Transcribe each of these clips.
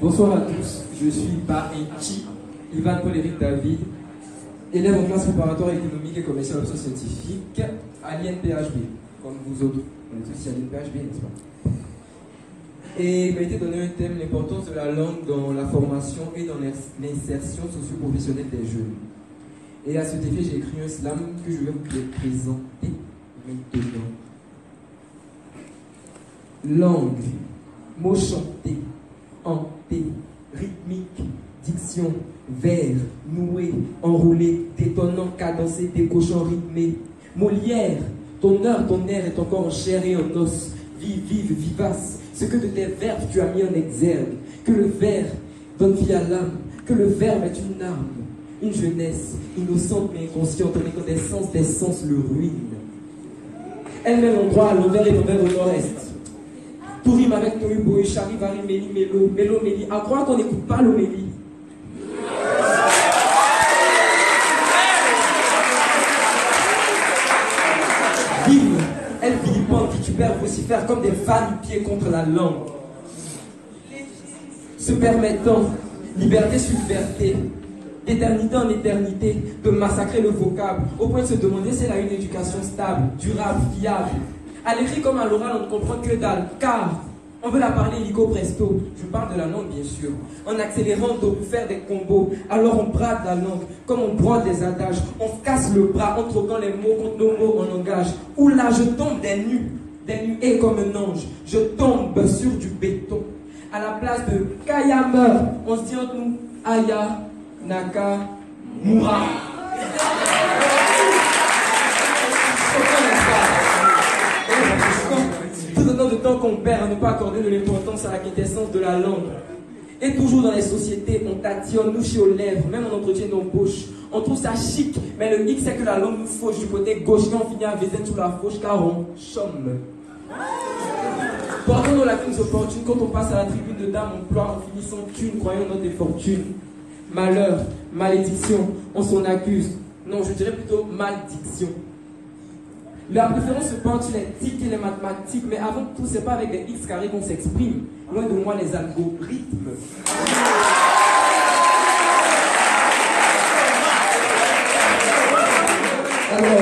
Bonsoir à tous, je suis Baïchi, Ivan Paul-Éric David, élève en classe préparatoire économique et commerciale option scientifique à l'INPHB, comme vous autres. On est tous à l'INPHB, n'est-ce pas? Et il m'a été donné un thème, l'importance de la langue dans la formation et dans l'insertion socio-professionnelle des jeunes. Et à cet effet, j'ai écrit un slam que je vais vous présenter maintenant. Langue, mot chanté, hanté, rythmique, diction, vers, noué, enroulé, détonnant, cadencé, décochant, rythmé. Molière, ton heure, ton air est encore en chair et en os, vive, vivace, ce que de tes verbes tu as mis en exergue, que le vers donne vie à l'âme, que le verbe est une arme, une jeunesse innocente mais inconsciente, en méconnaissance des sens le ruine. Elle met l'endroit à l'envers et l'envers au nord-est. Tout rime avec Tohu Boé, Chari, Vari, Méli, Mélo, Mélo, Méli. À croire qu'on n'écoute pas l'homélie. Vive, elle vilipende, vitupère, vocifère comme des fans pieds contre la langue. Se permettant, liberté sur liberté, d'éternité en éternité, de massacrer le vocable, au point de se demander si elle a une éducation stable, durable, fiable. À l'écrit comme à l'oral, on ne comprend que dalle, car on veut la parler illico presto. Je parle de la langue, bien sûr. En accélérant pour faire des combos, alors on brade la langue, comme on brode des adages. On se casse le bras en troquant les mots contre nos mots en langage. Ou là, je tombe des nuées comme un ange. Je tombe sur du béton. À la place de Kaya meurt, on se dit entre nous Aya, Naka, Moura. Tout autant de temps qu'on perd à ne pas accorder de l'importance à la quintessence de la langue. Et toujours dans les sociétés, on tatillonne, nous chez aux lèvres, même en entretien d'embauche. On trouve ça chic, mais le hic c'est que la langue nous fauche du côté gauche et on finit à Vézène sous la fauche car on chôme. Portons-nous la crise opportune, quand on passe à la tribune de dames, on pleure en finissant thune, croyant notre défortune. Malheur, malédiction, on s'en accuse. Non, je dirais plutôt malédiction. La préférence se porte sur les tics et les mathématiques, mais avant tout, c'est pas avec des X carrés qu'on s'exprime. Loin de moi les algorithmes. Alors,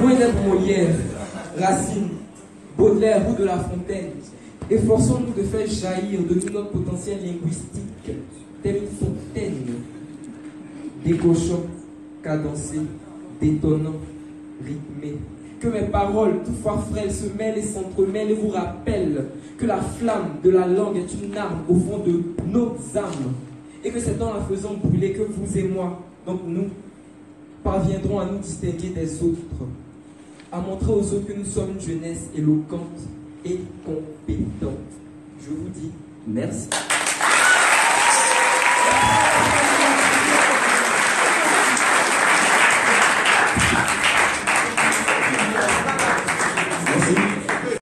loin d'être Molière, Racine, Baudelaire ou de La Fontaine, efforçons-nous de faire jaillir de tout notre potentiel linguistique, telle une fontaine, décochant, cadencé, détonnant, rythmé. Que mes paroles, toutefois frêles, se mêlent et s'entremêlent et vous rappellent que la flamme de la langue est une arme au fond de nos âmes. Et que c'est en la faisant brûler que vous et moi, donc nous, parviendrons à nous distinguer des autres. À montrer aux autres que nous sommes une jeunesse éloquente et compétente. Je vous dis merci.